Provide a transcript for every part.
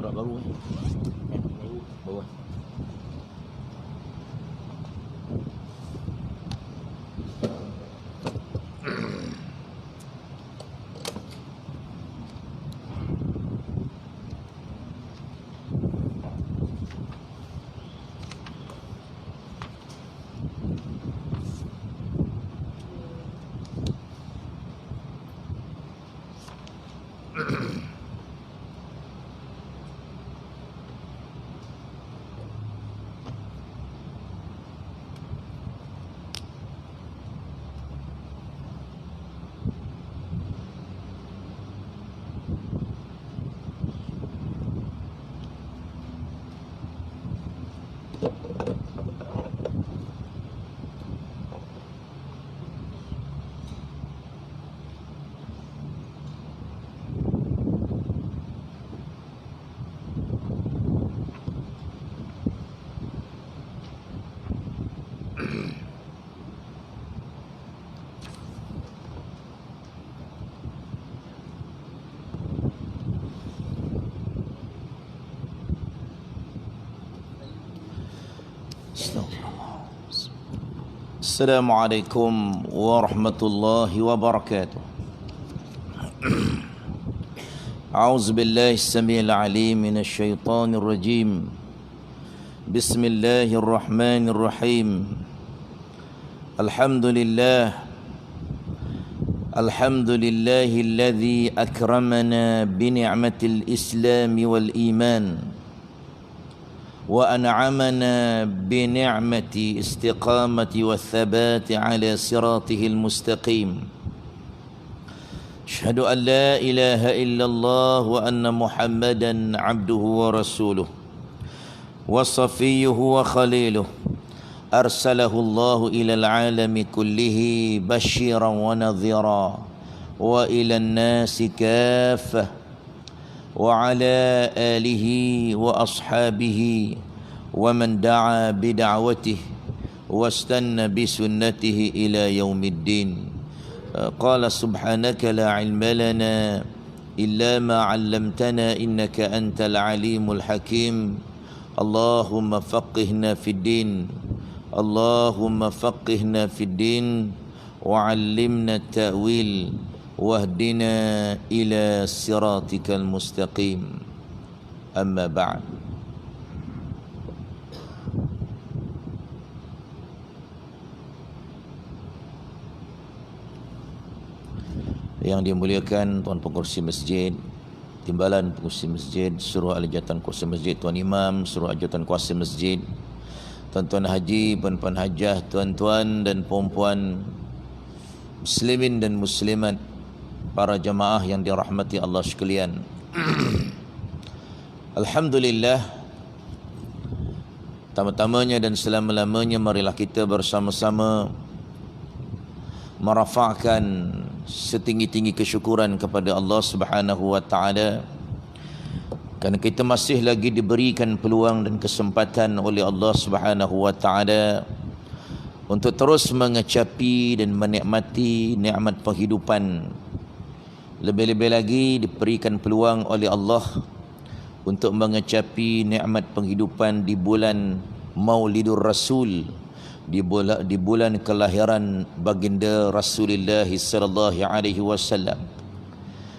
surat baru bawah. Assalamualaikum warahmatullahi wabarakatuh. A'udzu billahi as-sami'il 'alim minasy syaithanir rajim. Bismillahirrahmanirrahim. Alhamdulillahilladzi akramana bi ni'matil Islam wal iman. وأنعمنا بنعمة استقامة والثبات على صراطه المستقيم. أشهد أن لا إله إلا الله وأن محمدا عبده ورسوله وصفيه وخليله أرسله الله إلى العالم كله بشيرا ونذيرا وإلى الناس كافة وعلى آله وأصحابه ومن دعا بدعوته واستنى بسنته إلى يوم الدين. قال سبحانك لا علم لنا إلا ما علمتنا إنك أنت العليم الحكيم. اللهم فقهنا في الدين اللهم فقهنا في الدين وعلمنا التأويل واهدنا إلى صراطك المستقيم. أما بعد. Yang dimuliakan Tuan Pengerusi Masjid, Timbalan Pengerusi Masjid, Suruh Alijatan Kuasa Masjid, Tuan Imam, Suruh Alijatan Kuasa Masjid, Tuan-tuan haji, puan-puan hajah, tuan-tuan dan puan-puan muslimin dan muslimat, para jamaah yang dirahmati Allah sekalian. Alhamdulillah, pertama-tamanya dan selama-lamanya marilah kita bersama-sama merafakkan setinggi-tinggi kesyukuran kepada Allah Subhanahu wa taala, kerana kita masih lagi diberikan peluang dan kesempatan oleh Allah Subhanahu wa taala untuk terus mengecapi dan menikmati nikmat penghidupan. Lebih-lebih lagi diberikan peluang oleh Allah untuk mengecapi nikmat penghidupan di bulan Maulidur Rasul, di bulan kelahiran baginda Rasulullah sallallahu alaihi wasallam.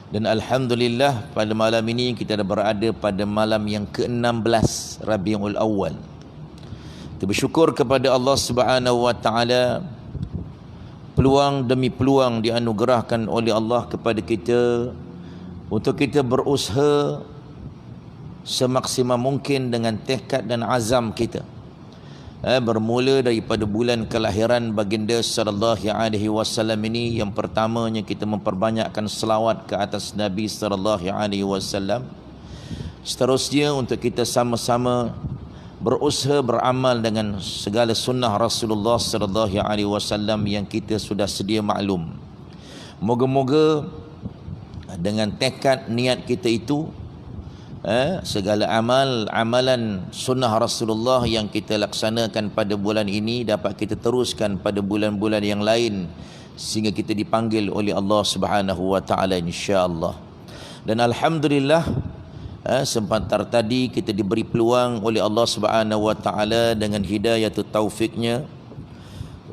Dan alhamdulillah pada malam ini kita dah berada pada malam yang ke-16 Rabiul Awal. Kita bersyukur kepada Allah Subhanahu wa taala, peluang demi peluang dianugerahkan oleh Allah kepada kita untuk kita berusaha semaksimal mungkin dengan tekad dan azam kita. Bermula daripada bulan kelahiran baginda sallallahu alaihi wasallam ini, yang pertamanya kita memperbanyakkan selawat ke atas Nabi sallallahu alaihi wasallam. Seterusnya untuk kita sama-sama berusaha beramal dengan segala sunnah Rasulullah sallallahu alaihi wasallam yang kita sudah sedia maklum. Moga-moga dengan tekad niat kita itu, segala amalan sunnah Rasulullah yang kita laksanakan pada bulan ini dapat kita teruskan pada bulan-bulan yang lain sehingga kita dipanggil oleh Allah Subhanahu wa taala insya-Allah. Dan alhamdulillah Sebentar tadi kita diberi peluang oleh Allah Subhanahu wa taala dengan hidayah taufiknya,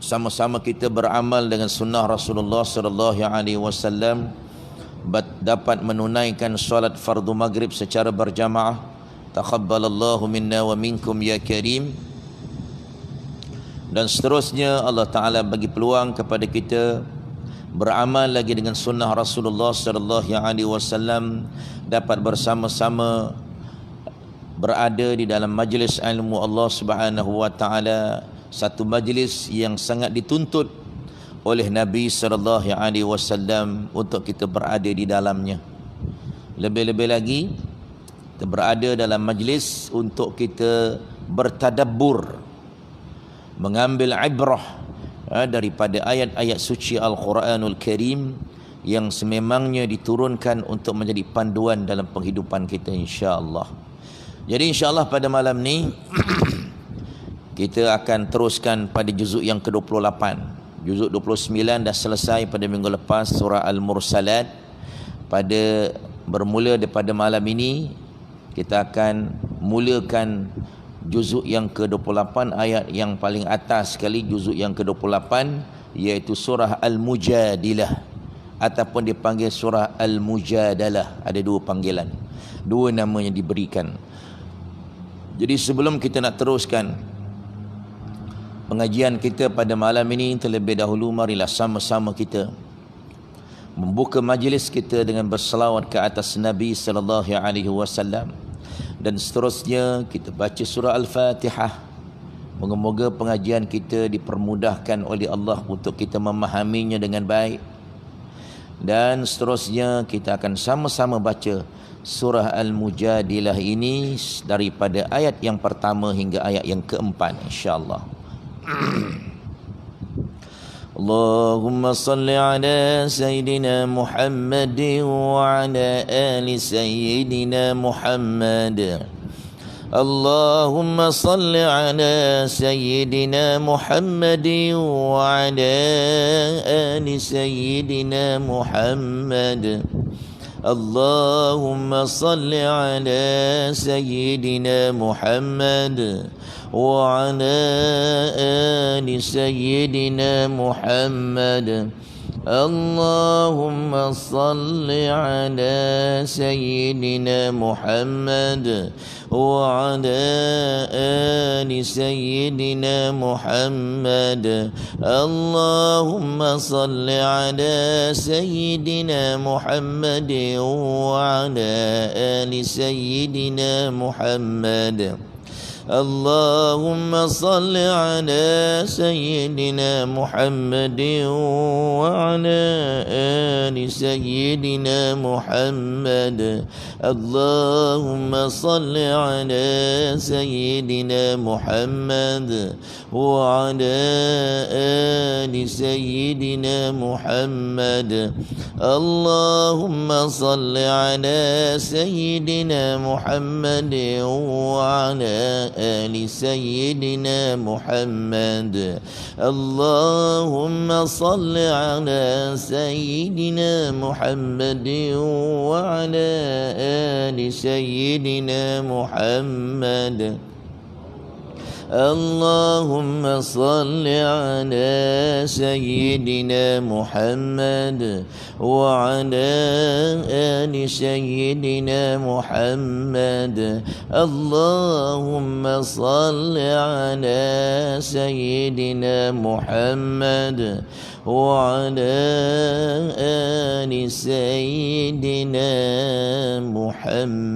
sama-sama kita beramal dengan sunnah Rasulullah sallallahu alaihi wasallam, dapat menunaikan solat fardu maghrib secara berjamaah. Taqabbalallahu minna wa minkum ya karim. Dan seterusnya Allah Ta'ala bagi peluang kepada kita beramal lagi dengan sunnah Rasulullah sallallahu alaihi wasallam, dapat bersama-sama berada di dalam majlis ilmu Allah Subhanahu wa taala, satu majlis yang sangat dituntut oleh Nabi sallallahu alaihi wasallam untuk kita berada di dalamnya. Lebih-lebih lagi kita berada dalam majlis untuk kita bertadabbur, mengambil ibrah daripada ayat-ayat suci Al-Quranul Karim yang sememangnya diturunkan untuk menjadi panduan dalam penghidupan kita, insya-Allah. Jadi insya-Allah pada malam ni kita akan teruskan pada juzuk yang ke-28. Juzuk 29 dah selesai pada minggu lepas, surah Al-Mursalat. Bermula daripada malam ini kita akan mulakan juzuk yang ke-28, ayat yang paling atas sekali, juzuk yang ke-28, iaitu surah Al-Mujadilah ataupun dipanggil surah Al-Mujadalah. Ada dua panggilan, dua nama yang diberikan. Jadi sebelum kita nak teruskan pengajian kita pada malam ini, terlebih dahulu marilah sama-sama kita membuka majlis kita dengan berselawat ke atas Nabi sallallahu alaihi wasallam, dan seterusnya kita baca surah Al-Fatihah. Moga-moga pengajian kita dipermudahkan oleh Allah untuk kita memahaminya dengan baik. Dan seterusnya kita akan sama-sama baca surah Al-Mujadilah ini daripada ayat yang pertama hingga ayat yang keempat, insya-Allah. Allahumma salli ala Sayyidina Muhammad wa ala ali Sayyidina Muhammad. Allahumma salli ala Sayyidina Muhammad wa ala ali Sayyidina Muhammad. Allahumma salli ala Sayyidina Muhammad وعلى آل سيدنا محمد. اللهم صل على سيدنا محمد وعلى آل سيدنا محمد. اللهم صل على سيدنا محمد وعلى آل سيدنا محمد. اللهم صل على سيدنا محمد وعلى آل سيدنا محمد. اللهم صل على سيدنا محمد وعلى آل سيدنا محمد. اللهم صل على سيدنا محمد وعلى آل سيدنا محمد. اللهم صل على سيدنا محمد وعلى آل سيدنا محمد. اللهم صل على سيدنا محمد وعلى آل سيدنا محمد. اللهم صل على سيدنا محمد وعلى آل سيدنا محمد.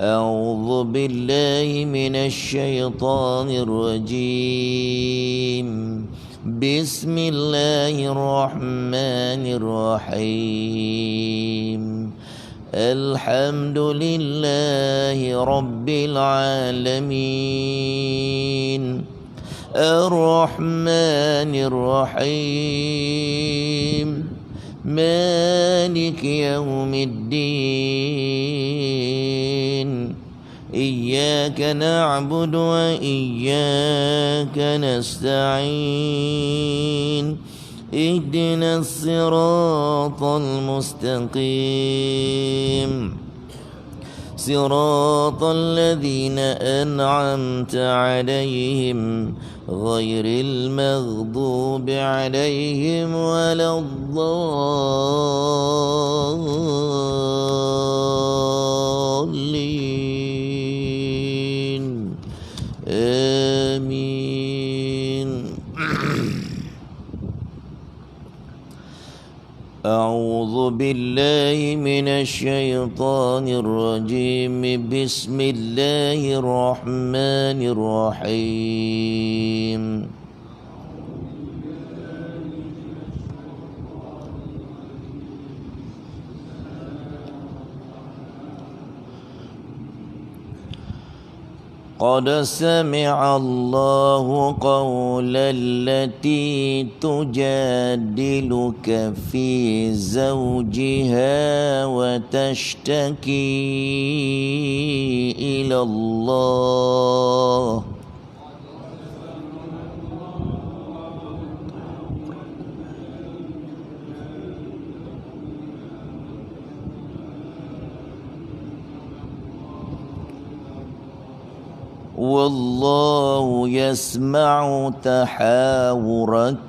أعوذ بالله من الشيطان الرجيم. بسم الله الرحمن الرحيم. الحمد لله رب العالمين. الرحمن الرحيم. مالك يوم الدين. إياك نعبد وإياك نستعين. اهدنا الصراط المستقيم صراط الذين أنعمت عليهم غير المغضوب عليهم ولا الضالين آمين. أعوذ بالله من الشيطان الرجيم. بسم الله الرحمن الرحيم. قد سمع الله قول التي تجادلك في زوجها وتشتكي إلى الله والله يسمع تحاوركما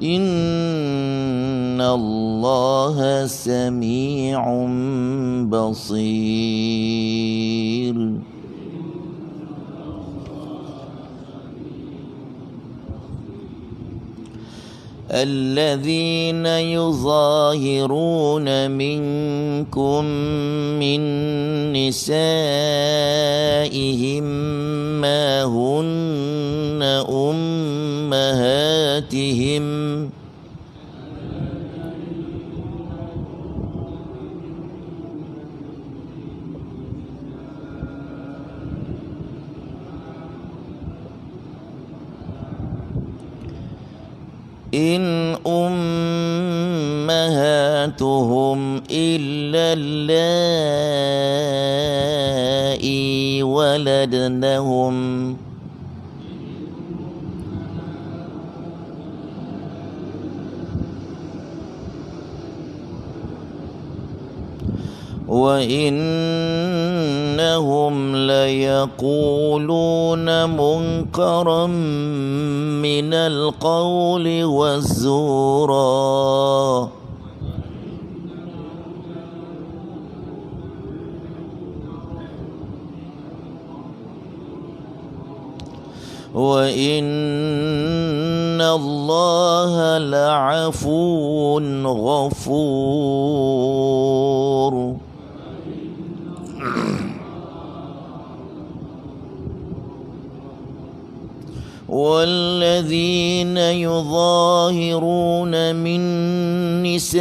إن الله سميع بصير. الذين يظاهرون منكم من نسائهم ما هن أمهاتهم إن أمهاتهم إلا اللائي ولدنهم وإنهم ليقولون منكرا من القول والزورا وإن الله لعفو غفور. والذين يظاهرون من نسائهم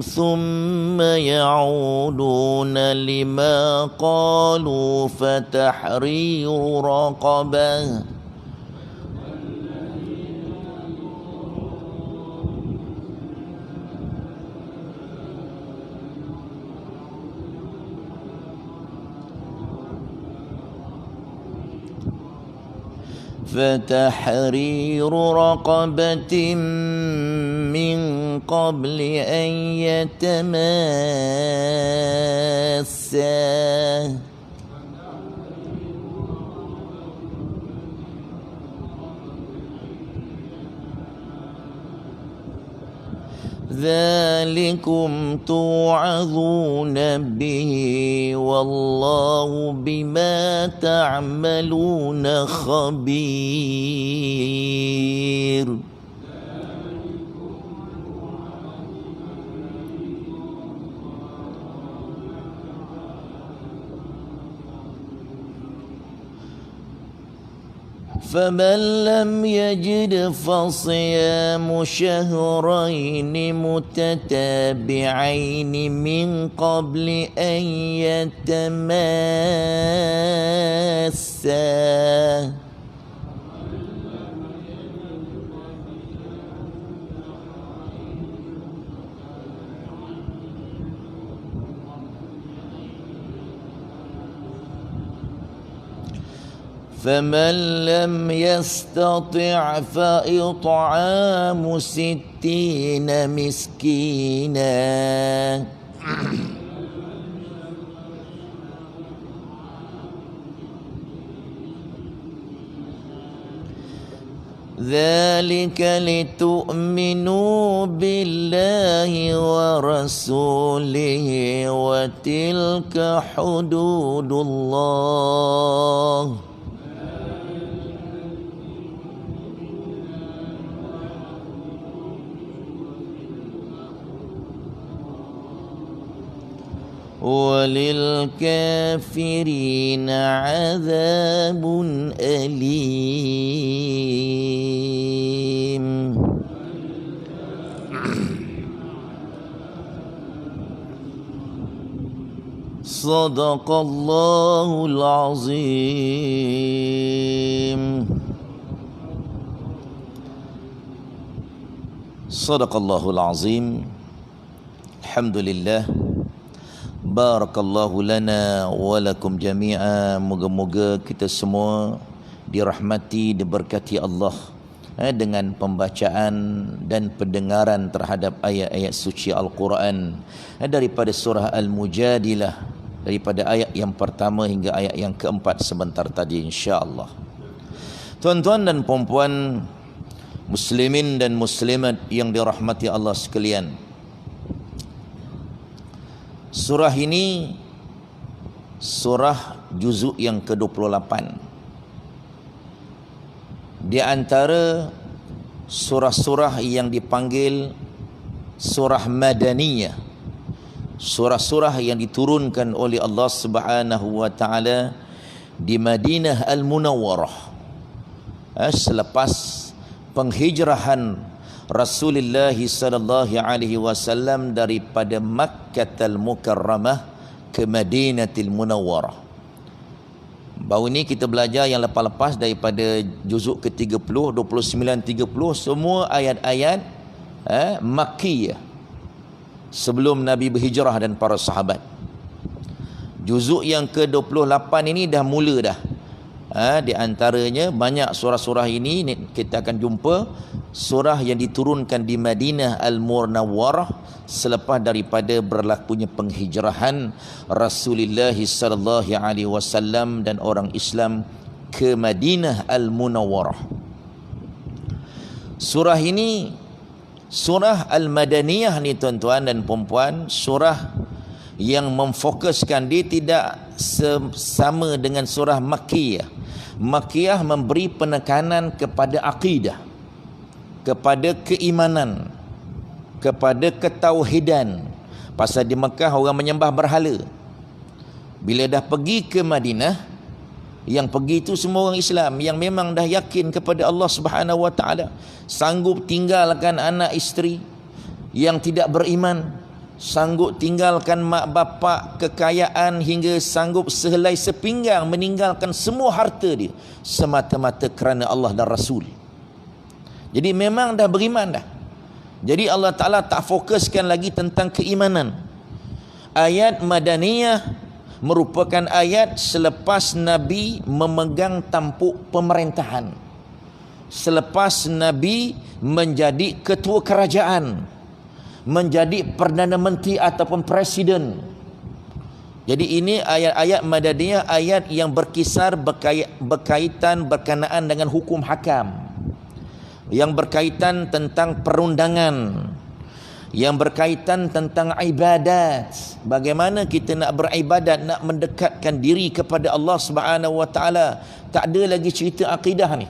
ثم يعودون لما قالوا فتحرير رقبة من قبل أن يتماسا ذلكم توعظون به والله بما تعملون خبير. فمن لم يجد فصيام شهرين متتابعين من قبل أن يتماسا فمن لم يستطع فإطعام 60 مسكينا ذلك لتؤمنوا بالله ورسوله وتلك حدود الله وللكافرين عذاب أليم صدق الله العظيم صدق الله العظيم الحمد لله Barakallahu lana wa lakum jami'a. Moga-moga kita semua dirahmati, diberkati Allah dengan pembacaan dan pendengaran terhadap ayat-ayat suci Al-Quran daripada surah Al-Mujadilah, daripada ayat yang pertama hingga ayat yang keempat sebentar tadi, insya-Allah. Tuan-tuan dan puan-puan, muslimin dan muslimat yang dirahmati Allah sekalian, surah ini surah juzuk yang ke-28. Di antara surah-surah yang dipanggil surah Madaniyah, surah-surah yang diturunkan oleh Allah Subhanahu wa taala di Madinah Al-Munawwarah selepas penghijrahan Rasulullah sallallahu alaihi wasallam daripada Makkah Al-Mukarramah ke Madinatul Munawwarah. Baru ni kita belajar yang lepas-lepas daripada juzuk ke-30, 29, 30, semua ayat-ayat Makkiyah sebelum Nabi berhijrah dan para sahabat. Juzuk yang ke-28 ini dah mula dah. Di antaranya banyak surah-surah ini kita akan jumpa surah yang diturunkan di Madinah Al-Munawwarah selepas daripada berlakunya penghijrahan Rasulullah sallallahu alaihi wasallam dan orang Islam ke Madinah Al-Munawwarah. Surah ini, surah Al-Madaniyah ni tuan-tuan dan puan-puan, surah yang memfokuskan, dia tidak sama dengan surah Makkiyah. Makkiyah memberi penekanan kepada akidah, kepada keimanan, kepada ketauhidan. Pasal di Mekah orang menyembah berhala. Bila dah pergi ke Madinah, yang pergi itu semua orang Islam yang memang dah yakin kepada Allah Subhanahu wa taala, sanggup tinggalkan anak isteri yang tidak beriman, sanggup tinggalkan mak bapak, kekayaan, hingga sanggup sehelai sepinggang meninggalkan semua harta dia semata-mata kerana Allah dan Rasul. Jadi memang dah beriman dah. Jadi Allah Ta'ala tak fokuskan lagi tentang keimanan. Ayat Madaniyah merupakan ayat selepas Nabi memegang tampuk pemerintahan, selepas Nabi menjadi ketua kerajaan, menjadi Perdana Menteri ataupun Presiden. Jadi ini ayat-ayat Madaniyah, ayat yang berkisar berkaitan berkenaan dengan hukum hakam, yang berkaitan tentang perundangan, yang berkaitan tentang ibadat. Bagaimana kita nak beribadat, nak mendekatkan diri kepada Allah Subhanahu wa taala. Tak ada lagi cerita akidah ni.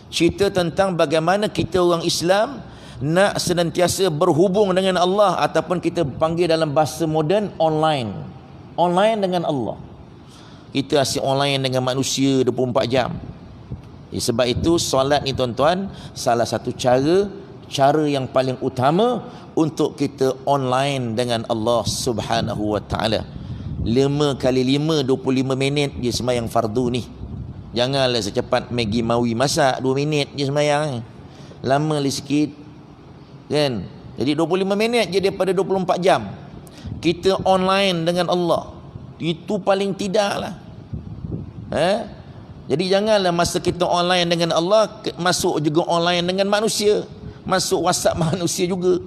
Cerita tentang bagaimana kita orang Islam nak senantiasa berhubung dengan Allah, ataupun kita panggil dalam bahasa moden online dengan Allah. Kita asyik online dengan manusia 24 jam. Sebab itu solat ni tuan-tuan, salah satu cara yang paling utama untuk kita online dengan Allah Subhanahu wa taala. 5 kali 5 25 minit je sembahyang fardu ni. Janganlah secepat Maggi Mawi masak 2 minit je sembahyang. Lama lagi sikit, kan? Jadi 25 minit je daripada 24 jam kita online dengan Allah. Itu paling tidaklah Jadi janganlah masa kita online dengan Allah, masuk juga online dengan manusia. Masuk WhatsApp manusia juga.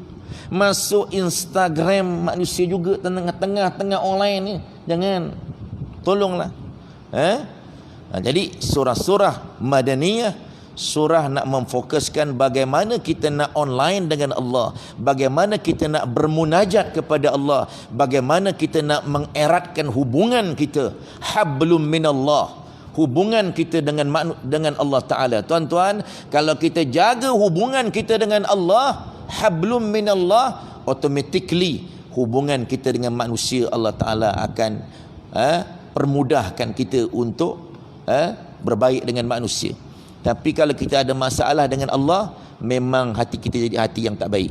Masuk Instagram manusia juga, tengah-tengah online ni. Jangan. Tolonglah. Jadi surah-surah Madaniyah, surah nak memfokuskan bagaimana kita nak online dengan Allah, bagaimana kita nak bermunajat kepada Allah, bagaimana kita nak mengeratkan hubungan kita, hablum minallah, hubungan kita dengan Allah Ta'ala. Tuan-tuan, kalau kita jaga hubungan kita dengan Allah, hablum minallah, automatically hubungan kita dengan manusia Allah Ta'ala akan permudahkan kita untuk berbaik dengan manusia. Tapi kalau kita ada masalah dengan Allah, memang hati kita jadi hati yang tak baik.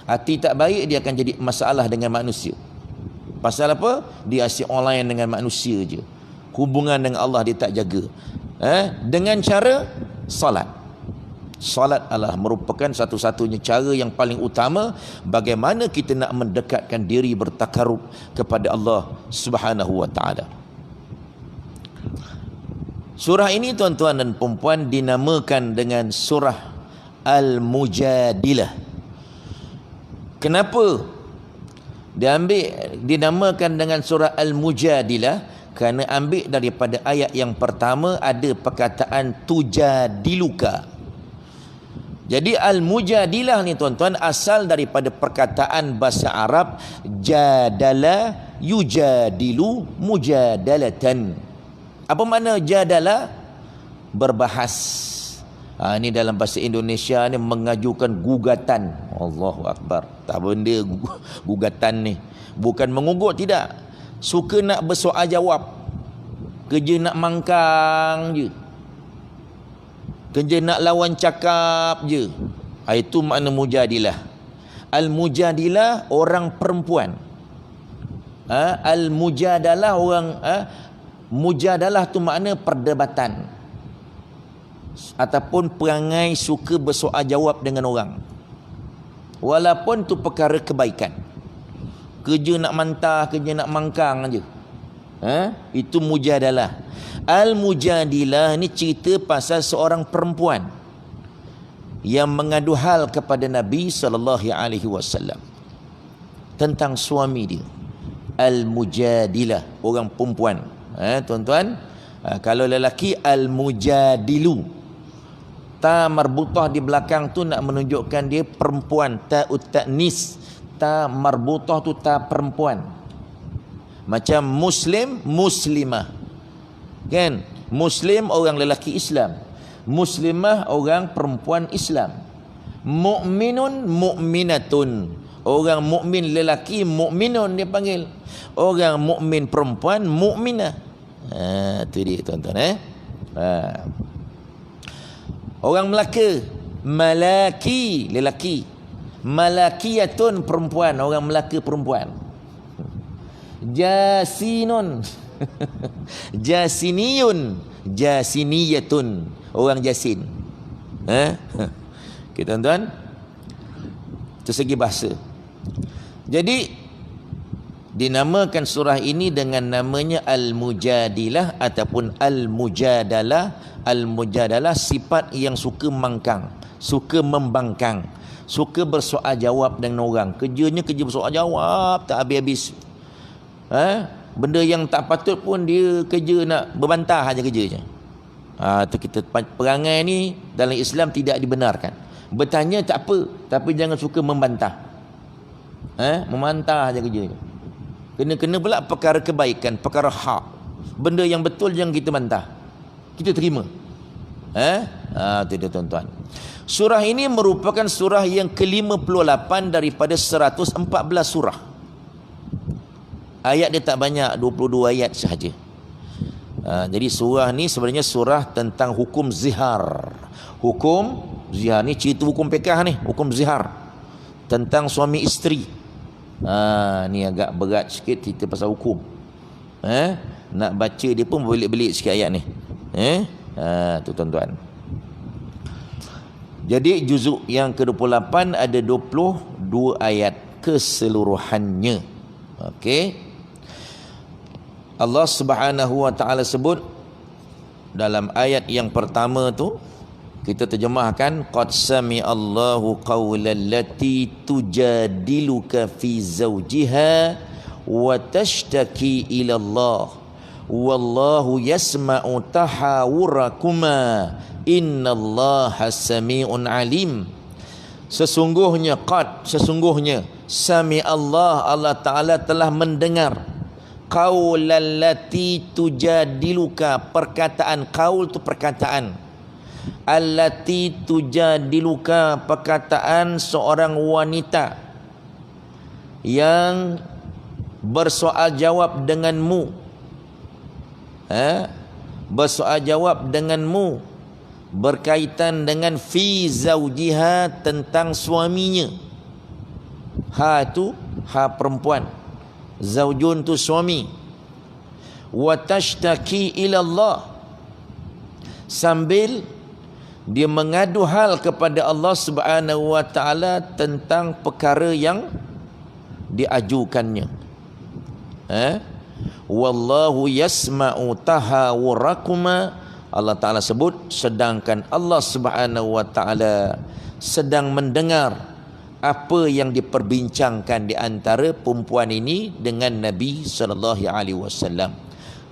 Hati tak baik, dia akan jadi masalah dengan manusia. Pasal apa? Dia asyik online dengan manusia je. Hubungan dengan Allah dia tak jaga. Dengan cara salat. Salat adalah merupakan satu-satunya cara yang paling utama bagaimana kita nak mendekatkan diri bertakarub kepada Allah Subhanahu wa taala. Surah ini tuan-tuan dan puan-puan dinamakan dengan surah Al-Mujadilah. Kenapa dinamakan dengan surah Al-Mujadilah? Kerana ambil daripada ayat yang pertama ada perkataan tujadiluka. Jadi Al-Mujadilah ni tuan-tuan asal daripada perkataan bahasa Arab jadala yujadilu mujadalatan. Apa makna jadala? Berbahas. Ini dalam bahasa Indonesia ni mengajukan gugatan. Allahu Akbar. Tak benda gugatan ni. Bukan mengugut, tidak. Suka nak bersoal jawab. Kerja nak mangkang je. Kerja nak lawan cakap je. Itu makna mujadilah. Al-mujadilah orang perempuan. Al-mujadalah orang mujadalah tu makna perdebatan ataupun perangai suka bersoal jawab dengan orang, walaupun tu perkara kebaikan. Kerja nak mantah, kerja nak mangkang aja. Itu mujadalah. Al-mujadilah ni cerita pasal seorang perempuan yang mengadu hal kepada Nabi SAW tentang suami dia. Al-mujadilah, orang perempuan. Tuan-tuan, kalau lelaki al-mujadilu, ta marbutah di belakang tu nak menunjukkan dia perempuan, ta'ut ta'nis, ta marbutah tu ta perempuan. Macam muslim, muslimah, kan? Muslim orang lelaki Islam, muslimah orang perempuan Islam. Mukminun, mukminatun, orang mukmin lelaki, mukminun dia panggil. Orang mukmin perempuan, mukminah. Itu dia tuan-tuan. Orang Melaka, malaki lelaki, malakiyatun perempuan, orang Melaka perempuan. Jasinun jasiniyun, jasiniyatun, orang Jasin. Okay, tuan-tuan, itu segi bahasa. Jadi dinamakan surah ini dengan namanya Al-Mujadilah ataupun Al-Mujadalah. Al-Mujadalah sifat yang suka mangkang, suka membangkang, suka bersoal jawab dengan orang. Kerjanya kerja bersoal jawab tak habis-habis. Benda yang tak patut pun dia kerja nak berbantah aja kerjanya. Tu kita perangai ni dalam Islam tidak dibenarkan. Bertanya tak apa, tapi jangan suka membantah. Membantah aja kerjanya. Kena pula perkara kebaikan, perkara hak. Benda yang betul jangan kita bantah. Kita terima. Itu dia tuan-tuan. Surah ini merupakan surah yang ke-58 daripada 114 surah. Ayat dia tak banyak, 22 ayat sahaja. Jadi surah ni sebenarnya surah tentang hukum zihar. Hukum zihar ni cerita hukum pekah ni, hukum zihar. Tentang suami isteri. Ni agak berat sikit cerita pasal hukum. Nak baca dia pun belit-belit sikit ayat ni. Tu tuan-tuan. Jadi juzuk yang ke-28 ada 22 ayat keseluruhannya. Okey. Allah Subhanahu wa taala sebut dalam ayat yang pertama tu kita terjemahkan qad sami'allahu qaulal lati tujadiluka fi zawjiha wa tashtaki ila Allah wallahu yasma'u tahawurakuma innallaha sami'un alim. Sesungguhnya sami Allah Ta'ala telah mendengar qaulal lati tujadiluka, perkataan qaul tu perkataan, allati tujadiluka perkataan seorang wanita yang bersoal jawab denganmu, bersoal jawab denganmu berkaitan dengan fi zaujiha, tentang suaminya. Ha tu ha perempuan, zaujun tu suami. Wa tashtaki ila Allah, sambil dia mengadu hal kepada Allah Subhanahu wa taala tentang perkara yang diajukannya. Wallahu yasma'u tahawurakuma, Allah Ta'ala sebut, sedangkan Allah Subhanahu wa taala sedang mendengar apa yang diperbincangkan di antara perempuan ini dengan Nabi sallallahu alaihi wasallam.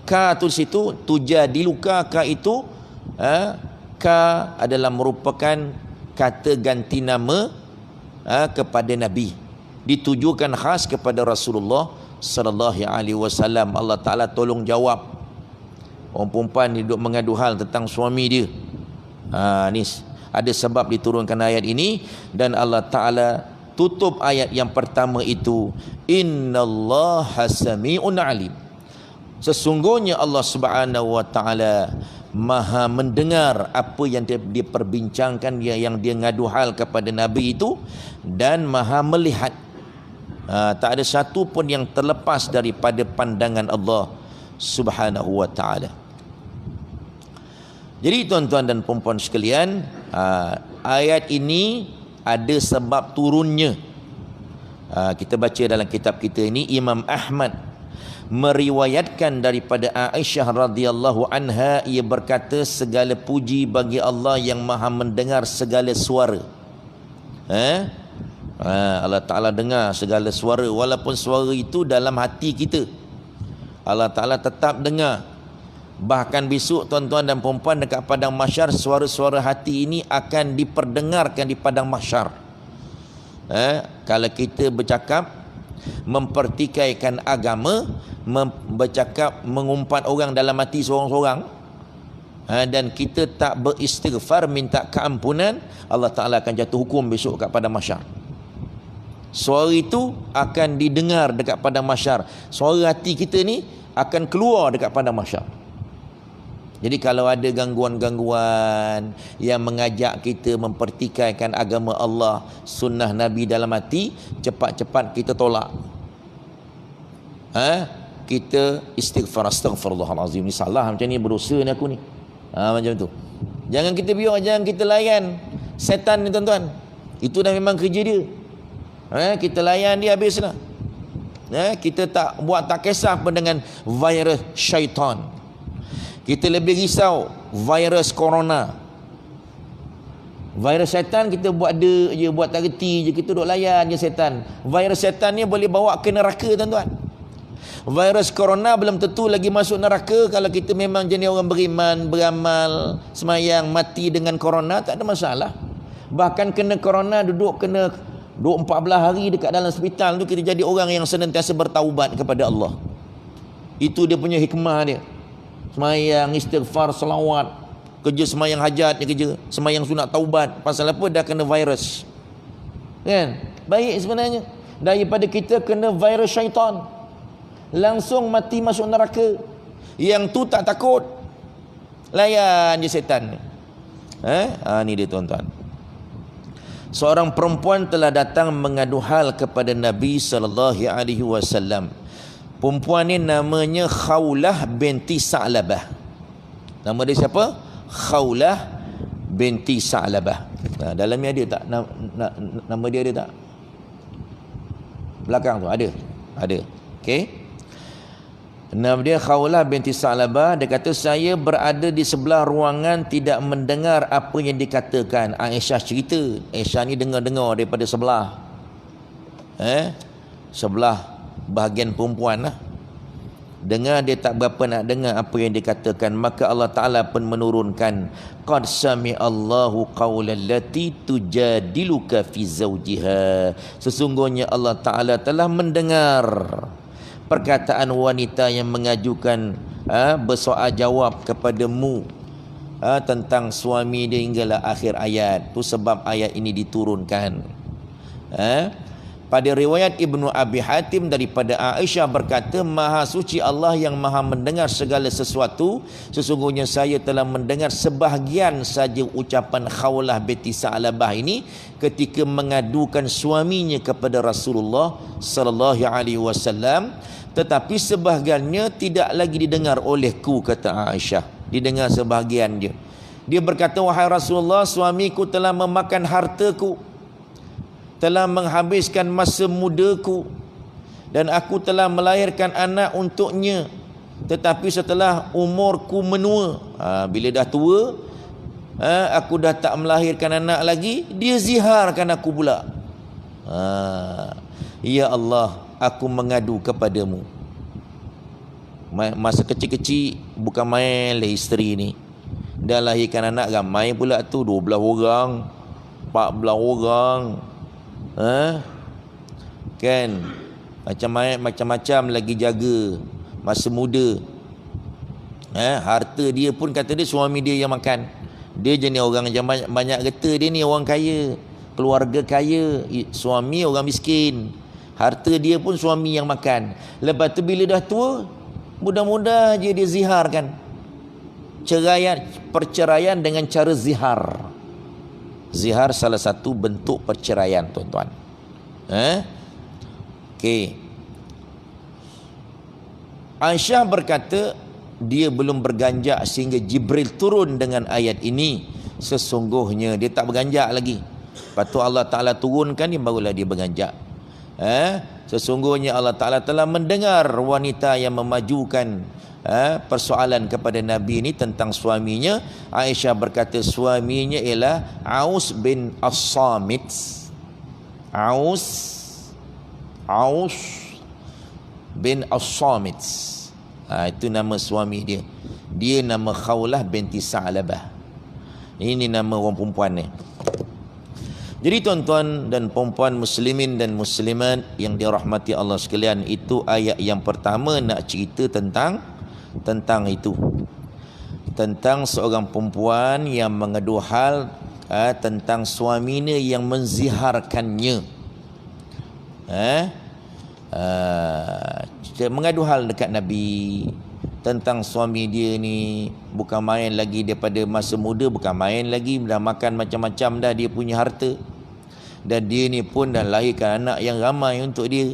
Ka tu situ tujadiluka, ka itu ka adalah merupakan kata ganti nama kepada Nabi, ditujukan khas kepada Rasulullah sallallahu alaihi wasallam. Allah Taala tolong jawab orang perempuan ni duduk mengadu hal tentang suami dia. Ni ada sebab diturunkan ayat ini, dan Allah Taala tutup ayat yang pertama itu, innallaha sami'un alim. Sesungguhnya Allah Subhanahu wa taala Maha mendengar apa yang diperbincangkan, yang dia ngadu hal kepada Nabi itu, dan Maha melihat. Tak ada satu pun yang terlepas daripada pandangan Allah Subhanahu wa taala. Jadi tuan-tuan dan puan-puan sekalian, ayat ini ada sebab turunnya. Kita baca dalam kitab kita ini, Imam Ahmad meriwayatkan daripada Aisyah radhiyallahu anha, ia berkata, segala puji bagi Allah yang Maha mendengar segala suara. Allah Ta'ala dengar segala suara, walaupun suara itu dalam hati kita, Allah Ta'ala tetap dengar. Bahkan besok tuan-tuan dan perempuan dekat padang mahsyar, suara-suara hati ini akan diperdengarkan di padang mahsyar. Kalau kita bercakap mempertikaikan agama, bercakap mengumpat orang dalam hati seorang-seorang, dan kita tak beristighfar, minta keampunan, Allah Ta'ala akan jatuh hukum besok kat padang mahsyar. Suara itu akan didengar dekat padang mahsyar. Suara hati kita ni akan keluar dekat padang mahsyar. Jadi kalau ada gangguan-gangguan yang mengajak kita mempertikaikan agama Allah, sunnah Nabi dalam hati, cepat-cepat kita tolak. Kita istighfar, astaghfirullahalazim, ni salah macam ni, berdosa ni aku ni. Macam tu. Jangan kita biar, jangan kita layan setan ni tuan-tuan. Itu dah memang kerja dia. Kita layan dia habislah. Kita tak kisah pun dengan virus syaitan. Kita lebih risau virus corona. Virus syaitan kita buat je, buat tak reti je, kita duk layan je setan. Virus syaitan ni boleh bawa ke neraka tuan-tuan. Virus corona belum tentu lagi masuk neraka. Kalau kita memang jenis orang beriman, beramal, semayang, mati dengan corona, tak ada masalah. Bahkan kena corona, duduk 14 hari dekat dalam hospital tu, kita jadi orang yang senantiasa bertaubat kepada Allah. Itu dia punya hikmah dia. Semayang, istighfar, selawat, kerja semayang hajat dia kerja, semayang sunat taubat. Pasal apa? Dah kena virus. Kan? Baik sebenarnya daripada kita kena virus syaitan, langsung mati masuk neraka. Yang tu tak takut, layan je setan ni. Ni dia tuan-tuan. Seorang perempuan telah datang mengadu hal kepada Nabi sallallahu alaihi wasallam. Perempuan ni namanya Khawlah binti Sa'labah. Nama dia siapa? Khawlah binti Sa'labah. Dalamnya ada tak nama dia, ada tak? Belakang tu ada. Okey. Nama dia Khawlah binti Sa'labah. Dia kata, saya berada di sebelah ruangan tidak mendengar apa yang dikatakan. Aisyah cerita. Aisyah ni dengar-dengar daripada sebelah. Sebelah bahagian perempuan lah. Dengar, dia tak berapa nak dengar apa yang dikatakan. Maka Allah Ta'ala pun menurunkan, qad sami'allahu qawlan lati tujadiluka fi zawjiha. Sesungguhnya Allah Ta'ala telah mendengar perkataan wanita yang mengajukan bersoal jawab kepadamu tentang suami dia hinggalah akhir ayat. Itu sebab ayat ini diturunkan. Pada riwayat Ibnu Abi Hatim daripada Aisyah berkata, Maha suci Allah yang maha mendengar segala sesuatu. Sesungguhnya saya telah mendengar sebahagian saja ucapan Khawlah binti Sa'labah ini ketika mengadukan suaminya kepada Rasulullah sallallahu alaihi wasallam, tetapi sebahagiannya tidak lagi didengar olehku, kata Aisyah. Didengar sebahagian dia. Dia berkata, wahai Rasulullah, suamiku telah memakan hartaku, telah menghabiskan masa mudaku, dan aku telah melahirkan anak untuknya, tetapi setelah umurku menua, bila dah tua, aku dah tak melahirkan anak lagi, dia ziharkan aku pula. Ya Allah, aku mengadu kepadamu. Masa kecil-kecil bukan main lah isteri ni. Dah lahirkan anak ramai pula tu, 12 orang, 14 orang. Kan, macam-macam lagi jaga masa muda. Harta dia pun kata dia suami dia yang makan. Dia jenis orang yang banyak harta. Dia ni orang kaya, keluarga kaya, suami orang miskin. Harta dia pun suami yang makan. Lepas tu bila dah tua, mudah-mudah je dia ziharkan. Perceraian dengan cara zihar. Zihar salah satu bentuk perceraian, tuan-tuan. Okey. Aisyah berkata, dia belum berganjak sehingga Jibril turun dengan ayat ini. Sesungguhnya dia tak berganjak lagi. Lepas tu Allah Ta'ala turunkan ni, barulah dia berganjak. Sesungguhnya Allah Ta'ala telah mendengar wanita yang memajukan persoalan kepada Nabi ini tentang suaminya. Aisyah berkata suaminya ialah Aus bin As-Samit. Aus bin As-Samit. Itu nama suami dia. Dia nama Khawlah binti Sa'labah. Ini nama orang perempuan ni. Jadi tuan-tuan dan puan-puan muslimin dan muslimat yang dirahmati Allah sekalian, itu ayat yang pertama nak cerita tentang itu. Tentang seorang perempuan yang mengadu hal tentang suaminya yang menziharkannya. Mengadu hal dekat Nabi tentang suami dia ni bukan main lagi, daripada masa muda bukan main lagi, dah makan macam-macam dah, dia punya harta. Dan dia ni pun dah lahirkan anak yang ramai untuk dia.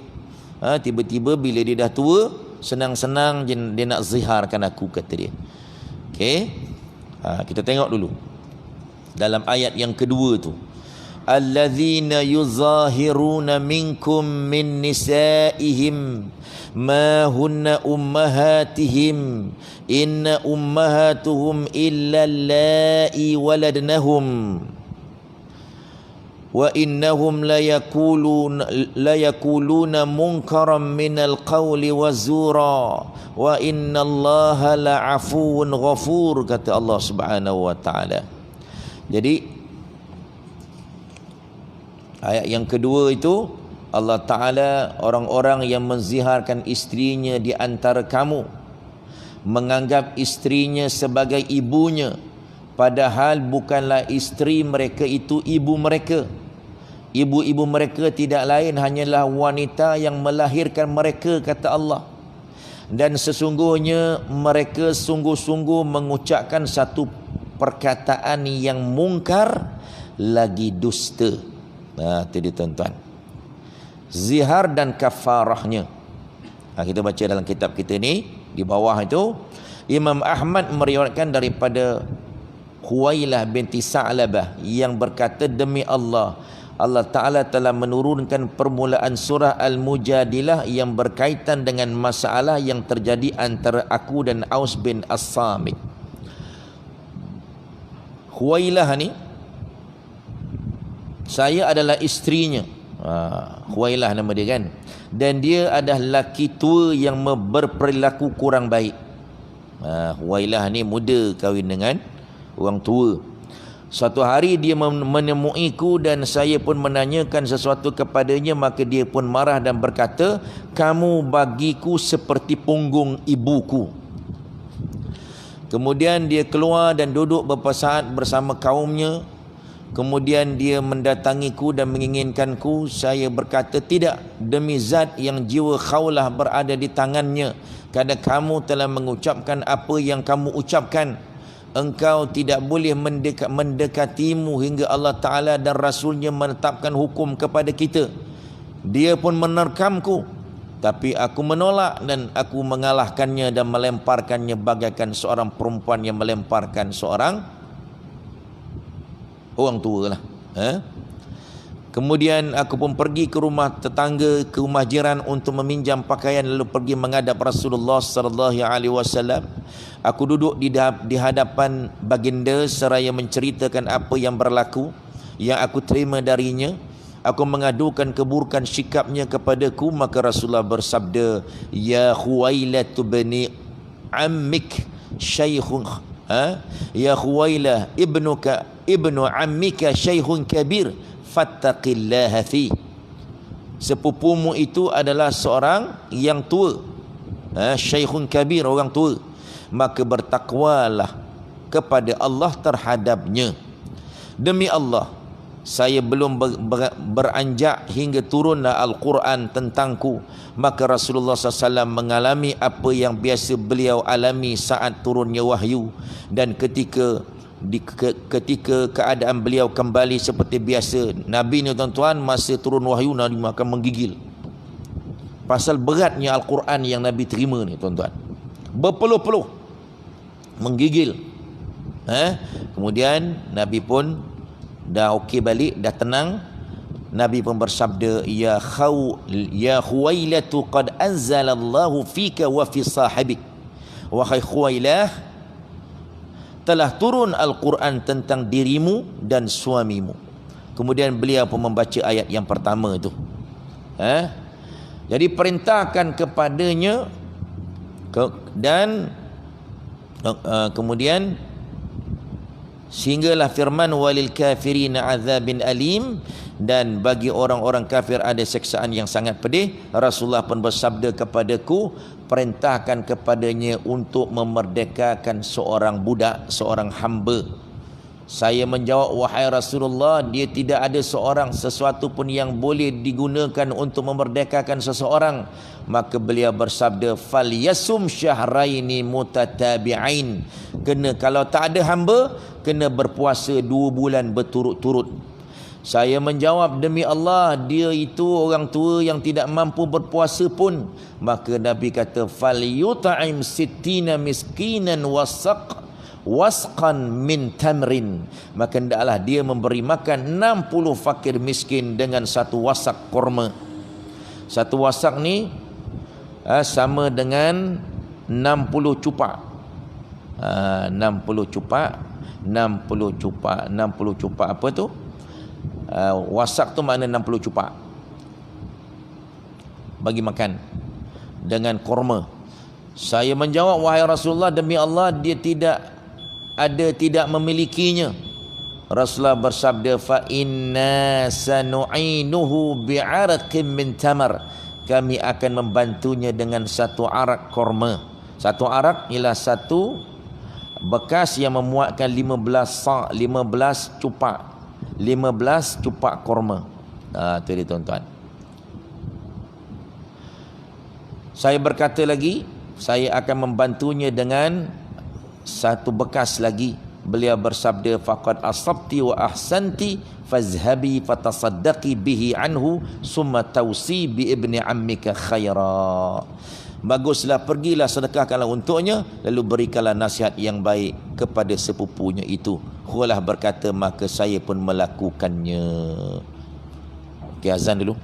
Tiba-tiba bila dia dah tua, senang-senang dia nak ziharkan aku, kata dia. Okey. Kita tengok dulu dalam ayat yang kedua tu. Allazina yuzahiruna minkum min nisaihim ma hunna ummahatihim inna ummahatuhum illa allai waladnahum wa innahum la yakuluna munkaran minal qawli wazura wa innallaha la'afuwun ghafur, kata Allah Subhanahu wa taala. Jadi ayat yang kedua itu, Allah Ta'ala, orang-orang yang menziharkan istrinya di antara kamu, menganggap istrinya sebagai ibunya, padahal bukanlah istri mereka itu ibu mereka. Ibu-ibu mereka tidak lain hanyalah wanita yang melahirkan mereka, kata Allah. Dan sesungguhnya mereka sungguh-sungguh mengucapkan satu perkataan yang mungkar lagi dusta. Itu dia tuan-tuan. Zihar dan kafarahnya. Kita baca dalam kitab kita ni, di bawah itu Imam Ahmad meriwayatkan daripada Khuwailah binti Sa'labah yang berkata, demi Allah, Allah Ta'ala telah menurunkan permulaan surah Al-Mujadilah yang berkaitan dengan masalah yang terjadi antara aku dan Aus bin As-Samit. Huwailah ni, saya adalah isterinya. Huwailah nama dia kan. Dan dia adalah lelaki tua yang berperilaku kurang baik. Huwailah ni muda kahwin dengan orang tua. Suatu hari dia menemuiku dan saya pun menanyakan sesuatu kepadanya, maka dia pun marah dan berkata, kamu bagiku seperti punggung ibuku. Kemudian dia keluar dan duduk beberapa saat bersama kaumnya. Kemudian dia mendatangiku dan menginginkanku. Saya berkata, tidak, demi zat yang jiwa Khawlah berada di tangannya, kerana kamu telah mengucapkan apa yang kamu ucapkan. Engkau tidak boleh mendekatimu hingga Allah Ta'ala dan Rasulnya menetapkan hukum kepada kita. Dia pun menerkamku, tapi aku menolak dan aku mengalahkannya dan melemparkannya bagaikan seorang perempuan yang melemparkan seorang orang tua lah. Kemudian aku pun pergi ke rumah tetangga, ke rumah jiran untuk meminjam pakaian, lalu pergi menghadap Rasulullah sallallahu alaihi wasallam. Aku duduk di hadapan baginda seraya menceritakan apa yang berlaku, yang aku terima darinya. Aku mengadukan keburukan sikapnya kepadaku, maka Rasulullah bersabda, ya Khuwailah bani ammik syaikhun, ya Khuwailah ibnu ammika syaikhun kabir fattaqillaha fi. Sepupumu itu adalah seorang yang tua, syaikhun kabir, orang tua, maka bertakwalah kepada Allah terhadapnya. Demi Allah, saya belum beranjak hingga turunlah Al-Quran tentangku, maka Rasulullah SAW mengalami apa yang biasa beliau alami saat turunnya wahyu. Dan ketika keadaan beliau kembali seperti biasa, Nabi ni tuan-tuan, masa turun wahyu Nabi akan menggigil. Pasal beratnya Al-Quran yang Nabi terima ni tuan-tuan, berpeluh-peluh menggigil. Kemudian Nabi pun dah okey balik, dah tenang. Nabi pun bersabda, ya Khuwailatu qad anzalallahu fika wa fi sahibik. Wahai Khuwailah, telah turun Al-Quran tentang dirimu dan suamimu. Kemudian beliau pun membaca ayat yang pertama itu. Jadi perintahkan kepadanya dan kemudian sehinggalah firman walil kafirina azabin alim, dan bagi orang-orang kafir ada siksaan yang sangat pedih. Rasulullah pun bersabda kepadaku, perintahkan kepadanya untuk memerdekakan seorang budak, seorang hamba. Saya menjawab, wahai Rasulullah, dia tidak ada sesuatu pun yang boleh digunakan untuk memerdekakan seseorang. Maka beliau bersabda, falyasum syahraini mutatabi'ain. Kalau tak ada hamba, kena berpuasa 2 bulan berturut-turut. Saya menjawab, demi Allah, dia itu orang tua yang tidak mampu berpuasa pun. Maka Nabi kata, falyut'im sittina miskinan wasqan min tamrin. Maka hendaklah dia memberi makan 60 fakir miskin dengan 1 wasak korma. 1 wasak ni sama dengan 60 cupak. 60 cupak apa tu? Wasak tu makna 60 cupak. Bagi makan dengan korma. Saya menjawab, wahai Rasulullah, demi Allah, dia tidak memilikinya. Rasulullah bersabda, fa inna sanu'inuhu bi'araqin min tamar. Kami akan membantunya dengan 1 arak korma. 1 arak ialah 1 bekas yang memuatkan 15 cupak. 15 cupak korma. Itu dia tuan-tuan. Saya berkata lagi, saya akan membantunya dengan 1 bekas lagi. Beliau bersabda, faqad asabti wa ahsanti fazhabi fatasaddaqi bihi anhu summa tawsi bi ibni ammika khaira. Baguslah, pergilah sedekahkanlah untuknya, lalu berikanlah nasihat yang baik kepada sepupunya itu. Huwalah berkata, maka saya pun melakukannya. Okay, azan dulu.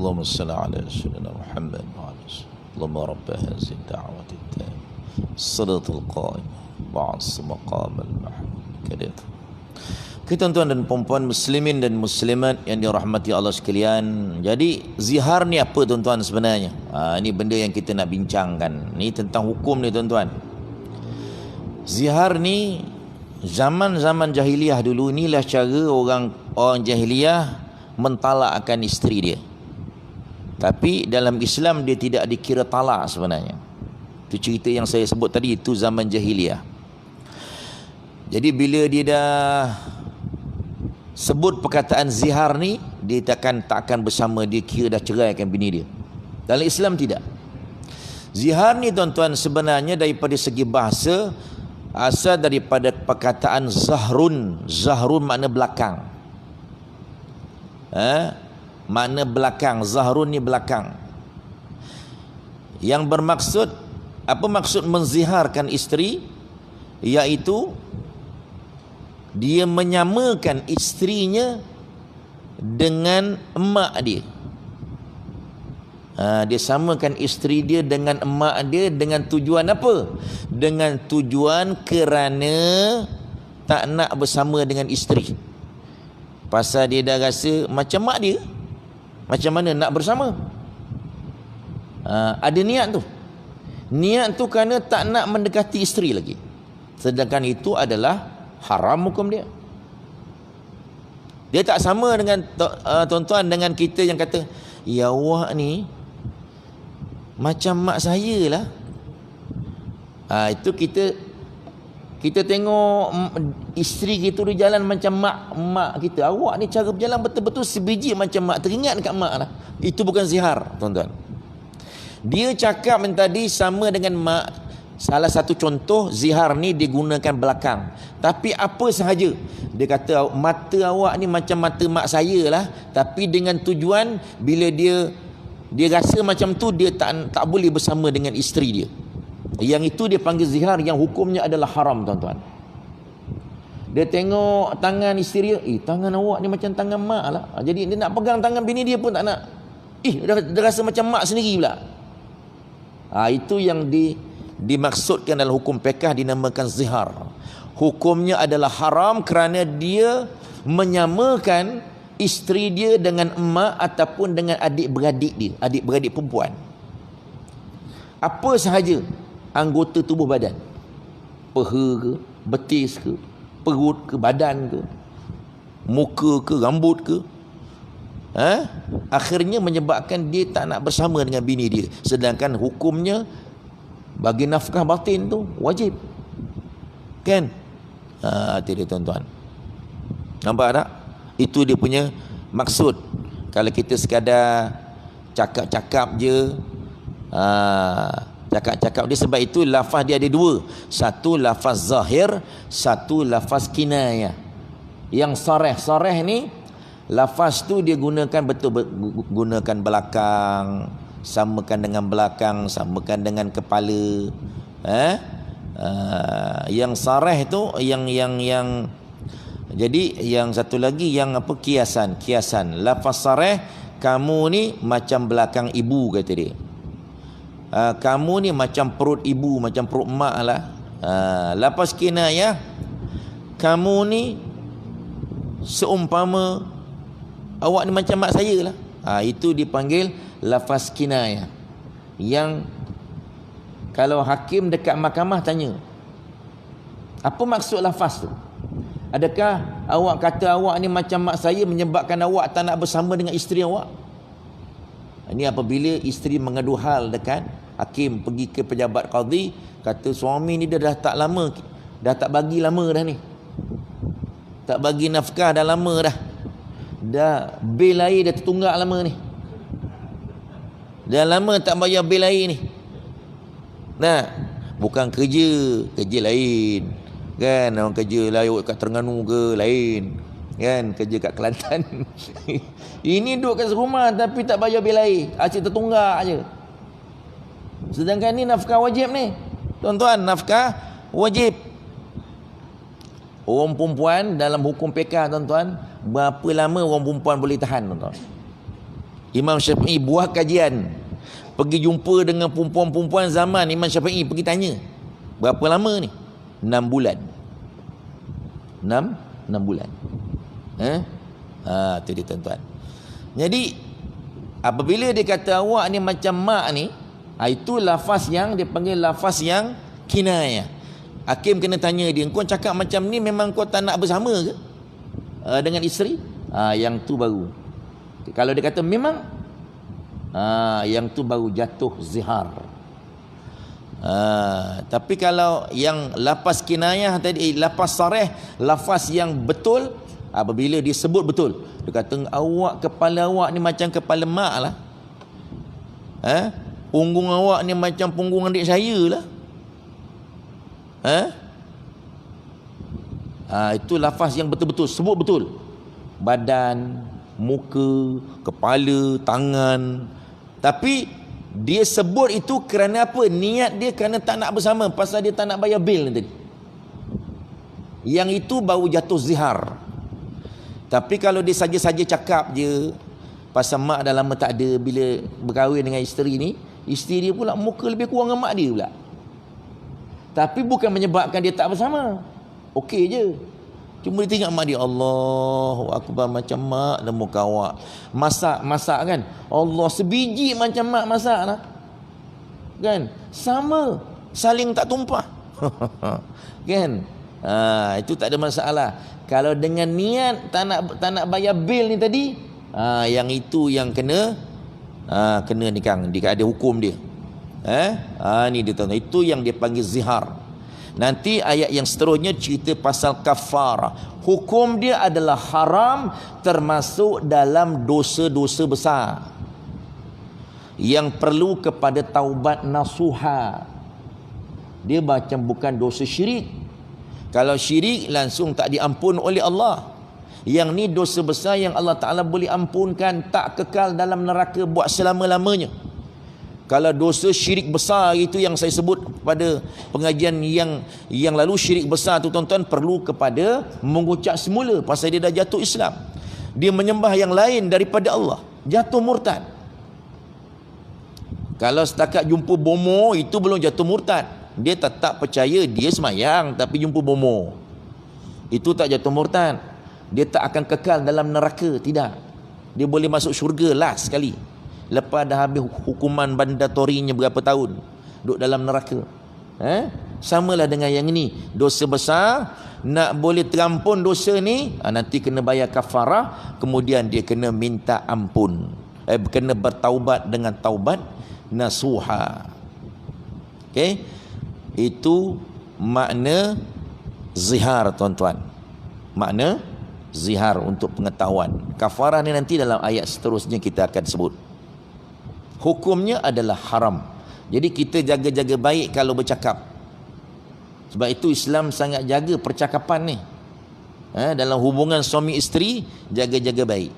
اللهم صل على سيدنا محمد وعلى اللهم رب هذه الدعوة التامة الصلاة القائمة بعد مقام المحمود كذا. Tuan-tuan dan puan-puan muslimin dan muslimat yang dirahmati Allah sekalian. Jadi zihar ni apa tuan-tuan sebenarnya? Ini benda yang kita nak bincangkan. Ni tentang hukum ni tuan-tuan. Zihar ni zaman-zaman jahiliah dulu, inilah cara orang jahiliah mentalakkan isteri dia. Tapi dalam Islam dia tidak dikira talak sebenarnya. Itu cerita yang saya sebut tadi, itu zaman jahiliah. Jadi bila dia dah sebut perkataan zihar ni, dia tak akan bersama, dia kira dah ceraikan bini dia. Dalam Islam tidak. Zihar ni tuan-tuan sebenarnya daripada segi bahasa asal daripada perkataan zahrun. Zahrun makna belakang. Makna belakang. Zahrun ni belakang. Yang bermaksud, apa maksud menziharkan isteri? Iaitu dia menyamakan isterinya dengan emak dia. Dia samakan isteri dia dengan emak dia dengan tujuan apa? Dengan tujuan kerana tak nak bersama dengan isteri. Pasal dia dah rasa macam mak dia, macam mana nak bersama? Ada niat tu. Niat tu kerana tak nak mendekati isteri lagi. Sedangkan itu adalah haram hukum dia. Dia tak sama dengan tuan-tuan dengan kita yang kata, ya awak ni macam mak saya lah. Itu kita tengok isteri kita dia jalan macam mak kita. Awak ni cara berjalan betul-betul sebiji macam mak. Teringat dekat mak lah. Itu bukan zihar tuan-tuan. Dia cakap tadi sama dengan mak. Salah satu contoh zihar ni digunakan belakang. Tapi apa sahaja. Dia kata mata awak ni macam mata mak saya lah. Tapi dengan tujuan bila dia rasa macam tu, dia tak boleh bersama dengan isteri dia. Yang itu dia panggil zihar, yang hukumnya adalah haram tuan-tuan. Dia tengok tangan isteri dia, tangan awak ni macam tangan mak lah. Jadi dia nak pegang tangan bini dia pun tak nak. Dia rasa macam mak sendiri pula. Itu yang dimaksudkan dalam hukum fiqh dinamakan zihar. Hukumnya adalah haram kerana dia menyamakan isteri dia dengan emak ataupun dengan adik-beradik dia, adik-beradik perempuan. Apa sahaja anggota tubuh badan, peha ke, betis ke, perut ke, badan ke, muka ke, rambut ke, akhirnya menyebabkan dia tak nak bersama dengan bini dia. Sedangkan hukumnya bagi nafkah batin tu wajib, kan? Itu dia tuan-tuan. Nampak tak? Itu dia punya maksud. Kalau kita sekadar cakap-cakap je, cakap-cakap dia, sebab itu lafaz dia ada dua. Satu lafaz zahir, satu lafaz kinayah. Yang sarih ni, lafaz tu dia gunakan gunakan belakang, samakan dengan belakang, samakan dengan kepala. Yang sarih tu yang jadi yang satu lagi yang apa, kiasan. Lafaz sarih, kamu ni macam belakang ibu, kata dia. Kamu ni macam perut ibu, macam perut mak lah. Lafaz kinayah, kamu ni seumpama awak ni macam mak saya lah. Itu dipanggil lafaz kinayah. Yang kalau hakim dekat mahkamah tanya, apa maksud lafaz tu? Adakah awak kata awak ni macam mak saya menyebabkan awak tak nak bersama dengan isteri awak? Ini apabila isteri mengadu hal dekat hakim, pergi ke pejabat qadhi, kata suami ni dia dah tak lama, dah tak bagi lama dah ni, tak bagi nafkah dah lama dah bil air dah tertunggak lama ni, dah lama tak bayar bil air ni. Nah, bukan kerja lain, kan? Orang kerja lain kat Terengganu ke lain, kan? Kerja kat Kelantan. Ini duduk kat rumah tapi tak bayar bil air, asyik tertunggak je. Sedangkan ni nafkah wajib ni, tuan-tuan, nafkah wajib. Orang perempuan dalam hukum fiqh, tuan-tuan, berapa lama orang perempuan boleh tahan, tuan-tuan? Imam Syafi'i buat kajian, pergi jumpa dengan perempuan-perempuan zaman Imam Syafi'i, pergi tanya, berapa lama ni? 6 bulan. 6 bulan. Itu dia, tuan-tuan. Jadi apabila dia kata awak ni macam mak ni, itu lafaz yang dia panggil lafaz yang kinayah. Hakim kena tanya dia, kau cakap macam ni memang kau tak nak bersama ke dengan isteri? Yang tu baru. Kalau dia kata memang, yang tu baru jatuh zihar. Tapi kalau yang lafaz kinayah tadi, lafaz sarih, lafaz yang betul, apabila dia sebut betul, dia kata awak, kepala awak ni macam kepala mak lah, punggung awak ni macam punggung adik saya lah, itu lafaz yang betul-betul, sebut betul. Badan, muka, kepala, tangan. Tapi dia sebut itu kerana apa? Niat dia kerana tak nak bersama, pasal dia tak nak bayar bil tadi. Yang itu baru jatuh zihar. Tapi kalau dia saja-saja cakap je, pasal mak dah lama tak ada, bila berkahwin dengan isteri ni, isteri dia pula muka lebih kurang dengan mak dia pula. Tapi bukan menyebabkan dia tak bersama, okey je. Cuma dia tengok mak dia, Allahu Akbar, macam mak dan muka awak. Masak kan, Allah, sebiji macam mak masak lah, kan? Sama, saling tak tumpah. Kan? Itu tak ada masalah. Kalau dengan niat tak nak bayar bil ni tadi, yang itu yang kena ni Kang, dia ada hukum dia. Ni dia tahu. Itu yang dia panggil zihar. Nanti ayat yang seterusnya cerita pasal kafarah. Hukum dia adalah haram, termasuk dalam dosa-dosa besar yang perlu kepada taubat nasuha. Dia macam bukan dosa syirik. Kalau syirik langsung tak diampun oleh Allah. Yang ni dosa besar yang Allah Ta'ala boleh ampunkan, tak kekal dalam neraka buat selama-lamanya. Kalau dosa syirik besar itu yang saya sebut pada pengajian yang lalu, syirik besar tu tuan-tuan perlu kepada mengucap semula pasal dia dah jatuh Islam. Dia menyembah yang lain daripada Allah, jatuh murtad. Kalau setakat jumpa bomo itu belum jatuh murtad. Dia tetap percaya dia semayang tapi jumpa bomo. Itu tak jatuh murtad. Dia tak akan kekal dalam neraka, tidak. Dia boleh masuk syurga last sekali. Lepas dah habis hukuman mandatorinya berapa tahun duduk dalam neraka. Samalah dengan yang ini. Dosa besar, nak boleh terampun dosa ni, nanti kena bayar kafarah, kemudian dia kena minta ampun. Kena bertaubat dengan taubat nasuha. Okey, itu makna zihar tuan-tuan. Makna zihar untuk pengetahuan. Kafarah ni nanti dalam ayat seterusnya kita akan sebut. Hukumnya adalah haram. Jadi kita jaga-jaga baik kalau bercakap. Sebab itu Islam sangat jaga percakapan ni. Dalam hubungan suami isteri, jaga-jaga baik.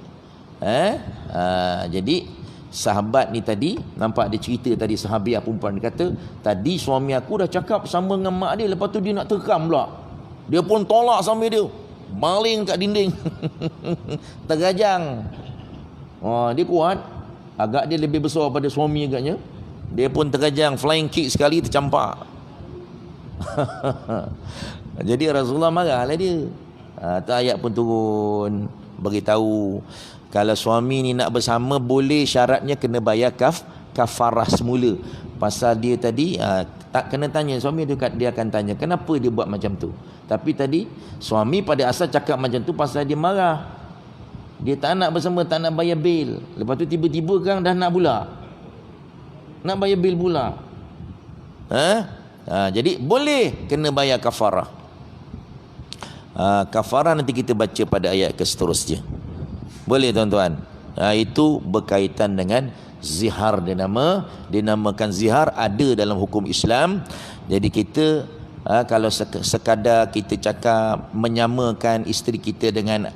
Jadi sahabat ni tadi, nampak dia cerita tadi, sahabiah perempuan, dia kata, tadi suami aku dah cakap sama dengan mak dia, lepas tu dia nak teram pula. Dia pun tolak suami dia, maling kat dinding. Terajang. Dia kuat. Agak dia lebih besar pada suami agaknya. Dia pun terajang, flying kick sekali, tercampak. Jadi Rasulullah marahlah dia. Ayat pun turun beritahu kalau suami ni nak bersama, boleh, syaratnya kena bayar kafarah semula. Pasal dia tadi tak kena tanya suami, dia akan tanya kenapa dia buat macam tu. Tapi tadi suami pada asal cakap macam tu pasal dia marah. Dia tak nak bersama, tak nak bayar bil. Lepas tu tiba-tiba kan dah nak pula, nak bayar bil pula. Jadi boleh kena bayar kafarah. Kafarah nanti kita baca pada ayat ke seterusnya. Boleh tuan-tuan. Itu berkaitan dengan zihar. Dinamakan zihar, ada dalam hukum Islam. Jadi kita kalau sekadar kita cakap menyamakan isteri kita dengan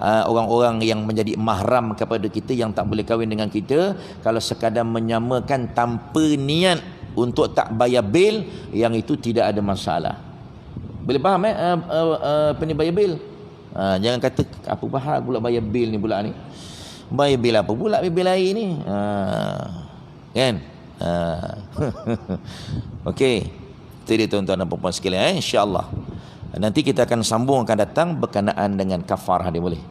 orang-orang yang menjadi mahram kepada kita, yang tak boleh kahwin dengan kita, kalau sekadar menyamakan tanpa niat untuk tak bayar bil, yang itu tidak ada masalah. Boleh faham apa ni bayar bil? Jangan kata apa bahal pula bayar bil ni pula ni. Bayar bil apa pula, bil air ni? Kan? Okey. Itu dia tuan-tuan dan puan-puan sekalian, insya-Allah. Nanti kita akan sambung, akan datang berkenaan dengan kafarah dia, boleh.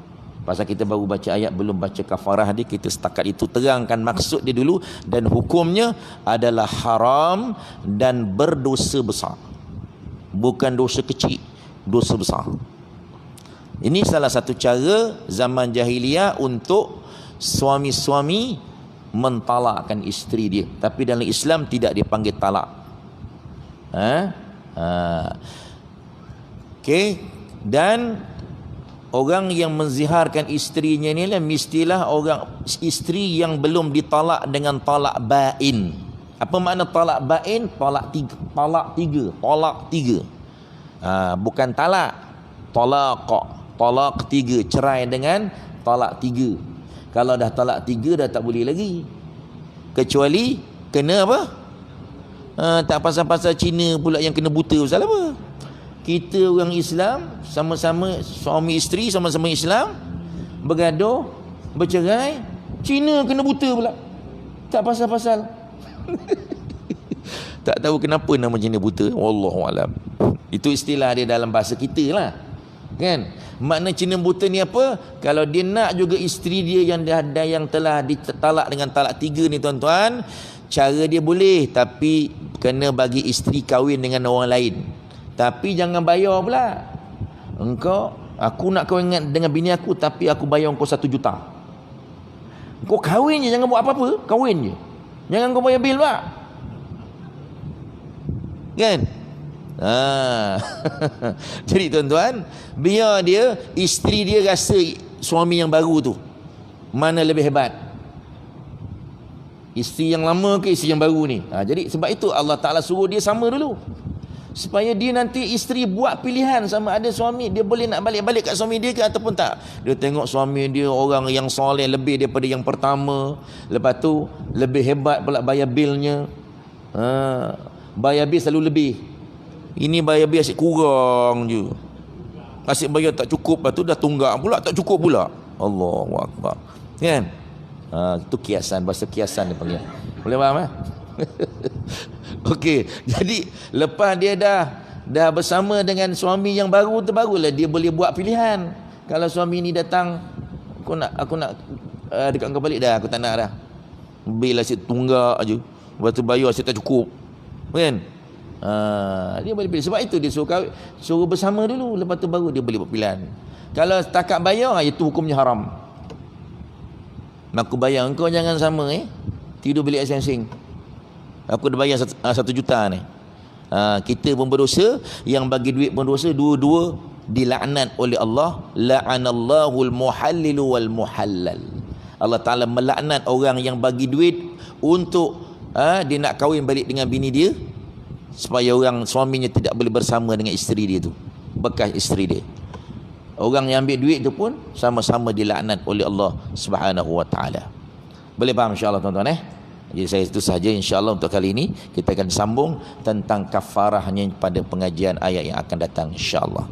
Pasal kita baru baca ayat, belum baca kafarah dia, kita setakat itu terangkan maksud dia dulu, dan hukumnya adalah haram dan berdosa besar. Bukan dosa kecil, dosa besar. Ini salah satu cara zaman jahiliah untuk suami-suami mentalakkan isteri dia. Tapi dalam Islam tidak dipanggil talak. Okey, dan orang yang menziharkan isterinya ni lah mestilah orang isteri yang belum ditalak dengan talak bain. Apa makna talak bain? Talak tiga. Bukan talak, talak tiga, cerai dengan talak tiga. Kalau dah talak tiga dah tak boleh lagi, kecuali kena apa? Tak pasal-pasal Cina pula yang kena buta. Pasal apa? Kita orang Islam, sama-sama suami isteri, sama-sama Islam, bergaduh, bercerai, Cina kena buta pula. Tak pasal-pasal. Tak tahu kenapa nama Cina buta, wallahualam. Itu istilah dia dalam bahasa kita lah, kan? Makna Cina buta ni apa? Kalau dia nak juga isteri dia yang telah ditalak dengan talak tiga ni tuan-tuan, cara dia boleh, tapi kena bagi isteri kahwin dengan orang lain. Tapi jangan bayar pula. Aku nak kahwin dengan bini aku, tapi aku bayar kau 1 juta. Kau kahwin je, jangan buat apa-apa, kahwin je. Jangan kau bayar bil pula, kan? Jadi tuan-tuan, biar dia, isteri dia rasa suami yang baru tu mana lebih hebat, isteri yang lama ke isteri yang baru ni. Jadi sebab itu Allah Ta'ala suruh dia sama dulu. supaya dia nanti isteri buat pilihan sama ada suami dia boleh nak balik-balik kat suami dia ke ataupun tak. Dia tengok suami dia orang yang soleh lebih daripada yang pertama, lepas tu lebih hebat pula bayar bilnya. Bayar bil selalu lebih. Ini bayar bil asyik kurang je, asyik bayar tak cukup, lepas tu dah tunggak pula tak cukup pula. Allahu Akbar, kan? Itu kiasan, bahasa kiasan dia panggil. Boleh faham Okey, jadi lepas dia dah bersama dengan suami yang baru tu, barulah dia boleh buat pilihan. Kalau suami ni datang, aku nak dekat kau balik dah, aku tak nak dah. Bil asyik tunggak je, lepas tu bayar asyik tak cukup, kan? Dia boleh pilih. Sebab itu dia suruh bersama dulu, lepas tu baru dia boleh buat pilihan. Kalau setakat bayar, itu hukumnya haram. Aku bayar, engkau jangan sama tidur bilik asing-asing. Aku dah bayar 1 juta ni. Kita pun berdosa, yang bagi duit pun dosa, dua-dua dilaknat oleh Allah. La'anallahul muhallilu wal muhallal. Allah Ta'ala melaknat orang yang bagi duit untuk dia nak kahwin balik dengan bini dia, supaya orang suaminya tidak boleh bersama dengan isteri dia tu, bekas isteri dia. Orang yang ambil duit tu pun sama-sama dilaknat oleh Allah Subhanahu wa taala. Boleh faham insya-Allah tuan-tuan Jadi saya itu sahaja insya-Allah untuk kali ini. Kita akan sambung tentang kafarahnya pada pengajian ayat yang akan datang insya-Allah.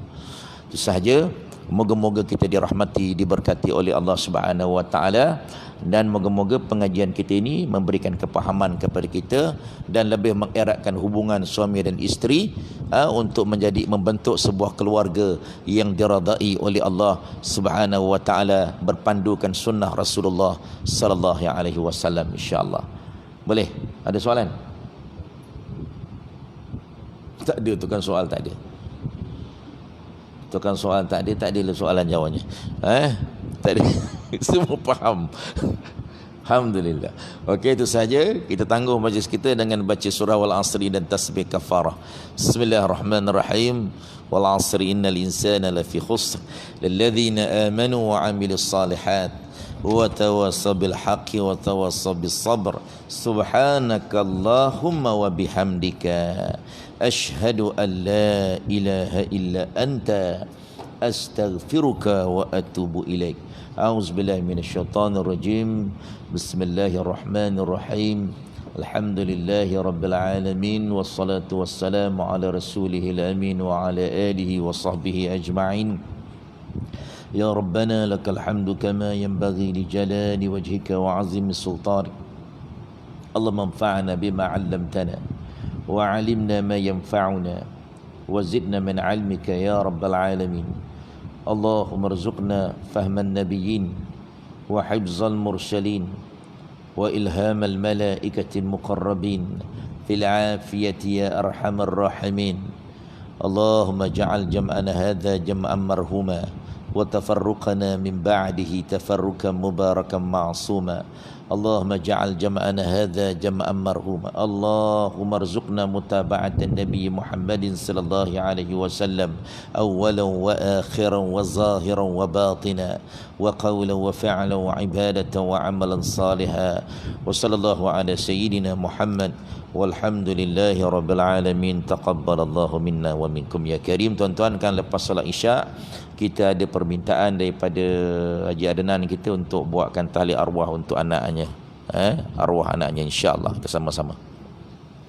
Itu sahaja. Moga-moga kita dirahmati, diberkati oleh Allah Subhanahu wa taala, dan moga-moga pengajian kita ini memberikan kepahaman kepada kita dan lebih mengeratkan hubungan suami dan isteri untuk membentuk sebuah keluarga yang diradai oleh Allah Subhanahu wa taala, berpandukan sunnah Rasulullah sallallahu alaihi wasallam insya-Allah. Boleh? Ada soalan? Tak ada, tu kan soal tak ada. Tu kan soal tak ada soalan jawabnya. Tak ada. Semua faham. Alhamdulillah. Okey, itu saja. Kita tangguh majlis kita dengan baca surah Wal Asri dan tasbih kafarah. Bismillahirrahmanirrahim. Wal Asri innal insana lafi khusr lilladzina amanu wa 'amilus salihat wa tawassaw bil haqqi wa tawassaw bis sabr. Subhanakallahumma wa bihamdika asyhadu an la ilaha illa anta astaghfiruka wa atubu ilaik. A'udzubillahi minasyaitonir rajim. Bismillahirrahmanirrahim. Alhamdulillahi rabbil alamin, wassalatu wassalamu ala rasulihil amin wa ala alihi wa sahbihi ajma'in. Ya Rabbana lakal hamdu kama yanbaghi li jalali wajhika wa 'azimi sultanik. Allahumma anfa'na bima 'allamtana wa 'allimna ma yanfa'una wa zidna min 'ilmika ya rabbal alamin. Allahumma rzuqna fahman nabiyyin wa hifzal mursalin wa ilhamal malaikatil muqarrabin fil 'afiyati ya arhamar rahimin. Allahumma ja'al jam'ana hadha jam'an marhuma wa tafarruqana min ba'dihi tafarruqan mubarakan ma'suma. Allahumma ja'al jam'ana hadha jam'an marhuma. Allahumma rzuqna mutaba'atan Nabi Muhammadin sallallahu alaihi wasallam awwalan wa akhiran wa zahiran wa batina wa qawlan wa fi'lan wa ibadatan wa amalan salihan. Wa sallallahu ala sayyidina Muhammad walhamdulillahi rabbil alamin. Taqabbalallahu minna wa minkum ya karim. Tuan-tuan, kan lepas solat Isyak kita ada permintaan daripada Haji Adnan kita untuk buatkan tahlil arwah untuk anaknya, arwah anaknya, insya-Allah kita sama-sama.